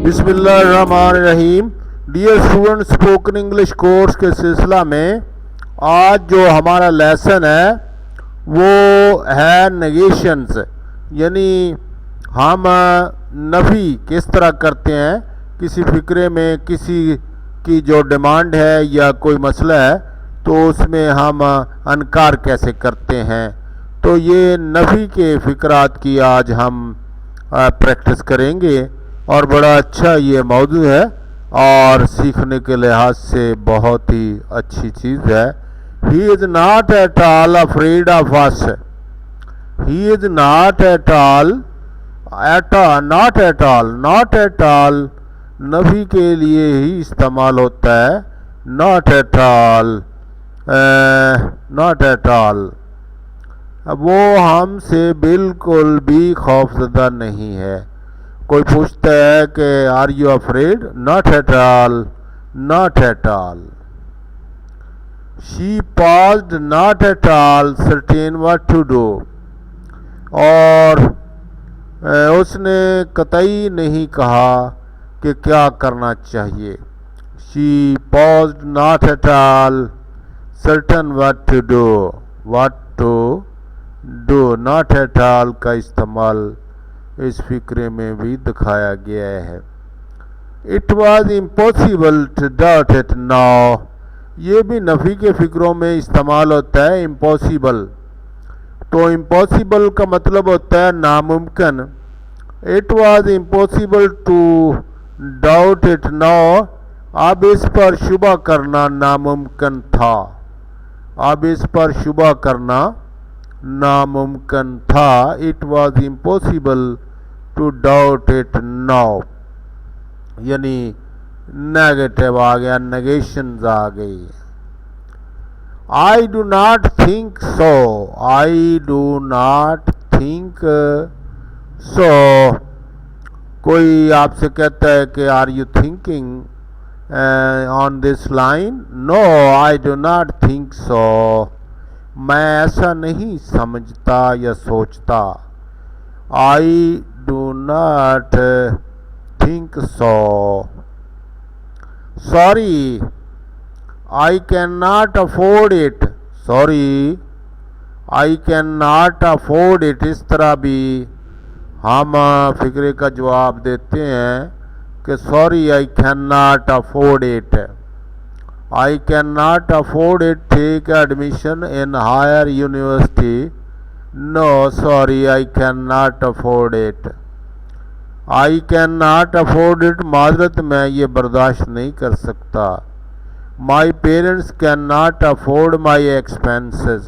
बिस्मिल्लाहिर्रहमानिर्रहीम। Dear student, spoken English course के सिलसिला में आज जो हमारा लेसन है वो है नेगेशंस, यानी हम नफ़ी किस तरह करते हैं किसी फ़िक्रे में। किसी की जो डिमांड है या कोई मसला है तो उसमें हम अनकार कैसे करते हैं। तो ये नफ़ी के फ़िक्रात की आज हम प्रैक्टिस करेंगे और बड़ा अच्छा ये मौजू है और सीखने के लिहाज से बहुत ही अच्छी चीज़ है। He is not at all afraid of us. He is not at all, not at all नफ़ी के लिए ही इस्तेमाल होता है। Not at all, not at all. वो हमसे बिल्कुल भी खौफज़दा नहीं है। कोई पूछता है कि are you afraid? Not at all, not at all. She paused not at all certain what to do. और उसने कतई नहीं कहा कि क्या करना चाहिए। She paused not at all certain what to do, what to do. Not at all का इस्तेमाल इस फिक्रे में भी दिखाया गया है। It was impossible to doubt it now. ये भी नफ़ी के फ़िक्रों में इस्तेमाल होता है। इम्पॉसिबल, तो इम्पॉसिबल का मतलब होता है नामुमकिन। It was impossible to doubt it now. अब इस पर शुबा करना नामुमकिन था। अब इस पर शुबा करना नामुमकिन था। It was impossible to doubt it now, यानी नेगेटिव आ गया, नेगेशंस आ गई। I do not think so. I do not think so. कोई आपसे कहता है कि are you thinking on this line? No, I do not think so. मैं ऐसा नहीं समझता या सोचता। I do not think so. Sorry, I can not afford it. Sorry, I can not afford it. इस तरह भी हम फिक्रे का जवाब देते हैं कि sorry, I can not afford it. I cannot afford it. Take admission in higher university. No, sorry, I cannot afford it. I cannot afford it. माजरत मैं ये बर्दाश्त नहीं कर सकता। My parents cannot afford my expenses.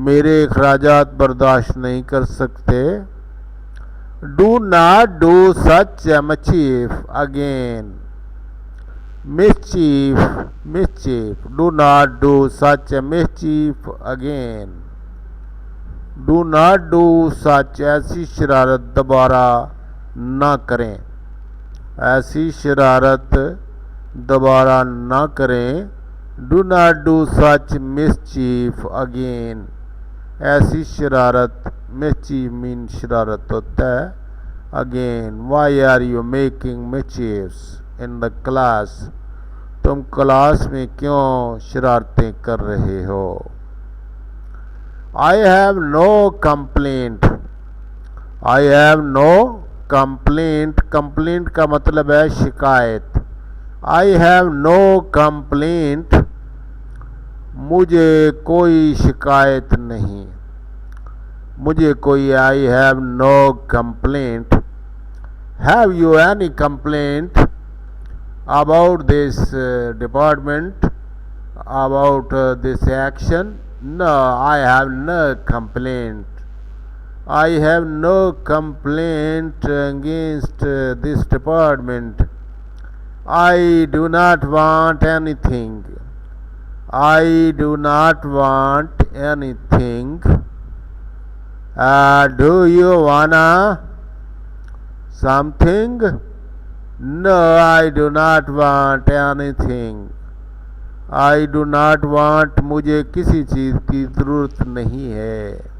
मेरे अखराजात बर्दाश्त नहीं कर सकते। Do not do such a mischief again. Mischief, mischief. Do not do such a mischief again. Do not do such, ऐसी शरारत दोबारा ना करें। ऐसी शरारत दोबारा ना करें। Do not do such mischief again. ऐसी शरारत, mischief मीन शरारत होता है। Again, why are you making mischiefs in the class? तुम क्लास में क्यों शरारतें कर रहे हो? I have no complaint. I have no complaint. complaint का मतलब है शिकायत। I have no complaint. मुझे कोई शिकायत नहीं। मुझे कोई, I have no complaint. Have you any complaint about this department, about this action? No, I have no complaint. I have no complaint against this department. I do not want anything. I do not want anything. Do you wanna something? No, I do not want anything. I do not want, मुझे किसी चीज़ की ज़रूरत नहीं है।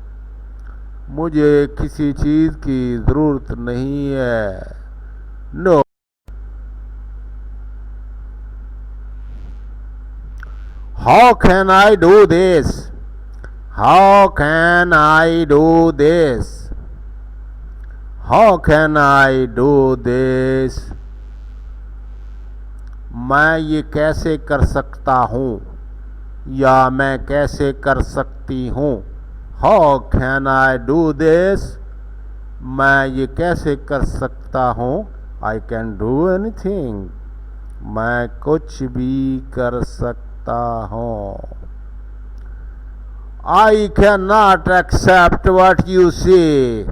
मुझे किसी चीज़ की ज़रूरत नहीं है। No, How can I do this? How can I do this? How can I do this? मैं ये कैसे कर सकता हूँ या मैं कैसे कर सकती हूँ. How can I do this? मैं ये कैसे कर सकता हूँ. I can do anything. मैं कुछ भी कर सकता हूँ. I cannot accept what you say.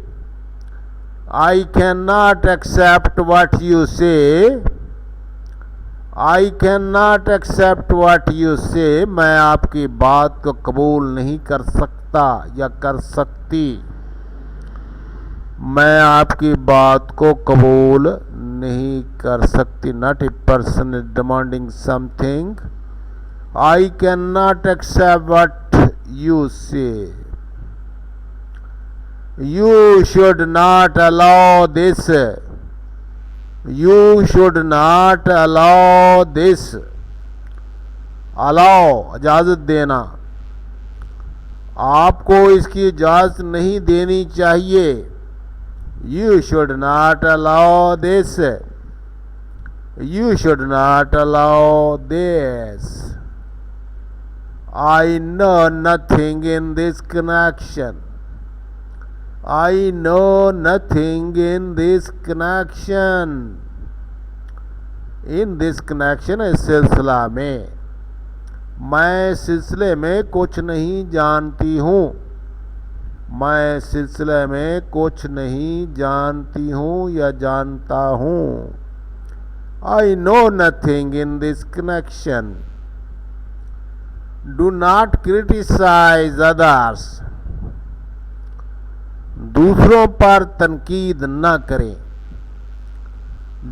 I cannot accept what you say. I cannot accept what you say. मैं आपकी बात को कबूल नहीं कर सकता या कर सकती. मैं आपकी बात को कबूल नहीं कर सकती. Not a person is demanding something. I cannot accept what you say. You should not allow this. You should not allow this. Allow इजाज़त देना. आपको इसकी इजाज़त नहीं देनी चाहिए. You should not allow this. You should not allow this. I know nothing in this connection. I know nothing in this connection. In this connection इस सिलसिला में. मैं सिलसिले में कुछ नहीं जानती हूँ. मैं सिलसिले में कुछ नहीं जानती हूँ या जानता हूँ. I know nothing in this connection. Do not criticize others. दूसरों पर तनकीद न करें.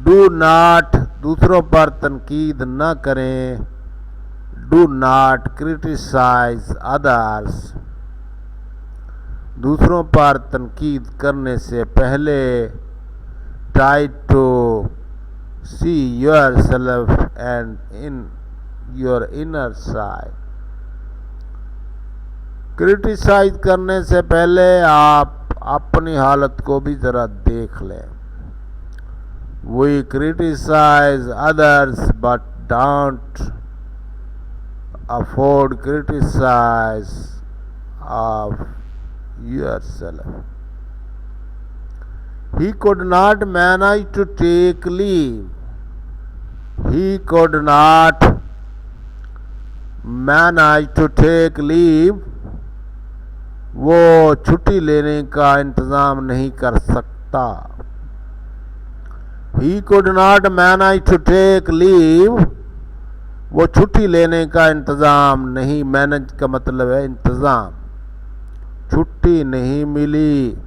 Do not दूसरों पर तनकीद न करें. Do not criticize others. दूसरों पर तनकीद करने से पहले try to see yourself and in your inner side. Criticise करने से पहले आप अपनी हालत को भी ज़रा देख लें. We criticize others but don't afford criticize of yourself. He could not manage to take leave. He could not manage to take leave. वो छुट्टी लेने का इंतज़ाम नहीं कर सकता. He could not manage to take leave. वो छुट्टी लेने का इंतज़ाम नहीं. मैनेज का मतलब है इंतज़ाम. छुट्टी नहीं मिली.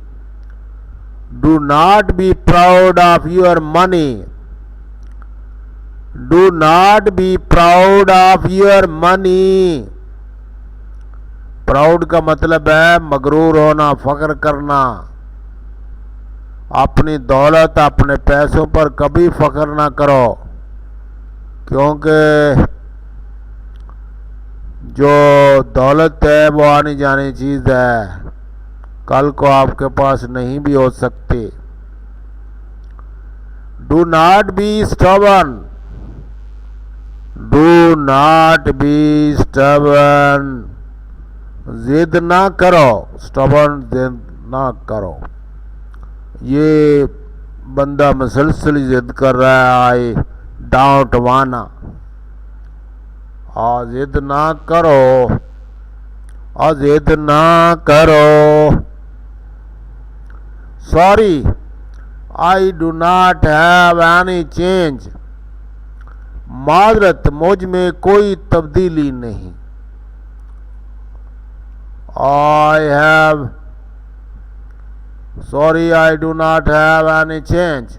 Do not be proud of your money. Do not be proud of your money. Proud का मतलब है मगरूर होना, फख्र करना. अपनी दौलत, अपने पैसों पर कभी फख्र ना करो, क्योंकि जो दौलत है वो आनी जानी चीज़ है. कल को आपके पास नहीं भी हो सकती. Do not be stubborn. Do not be stubborn. जिद ना करो. स्टबर्न जिद ना करो. ये बंदा मुसलसल जिद कर रहा है. आई डाउट वाना. और जिद ना करो. और जिद ना करो. Sorry, I do not have any change. माजरत, मुझ में कोई तब्दीली नहीं. I have, sorry, I do not have any change.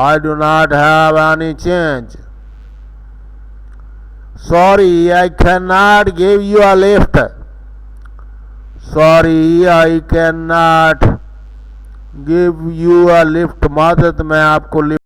I do not have any change. Sorry, I cannot give you a lift. Sorry, I cannot give you a lift. मादत मैं आपको lift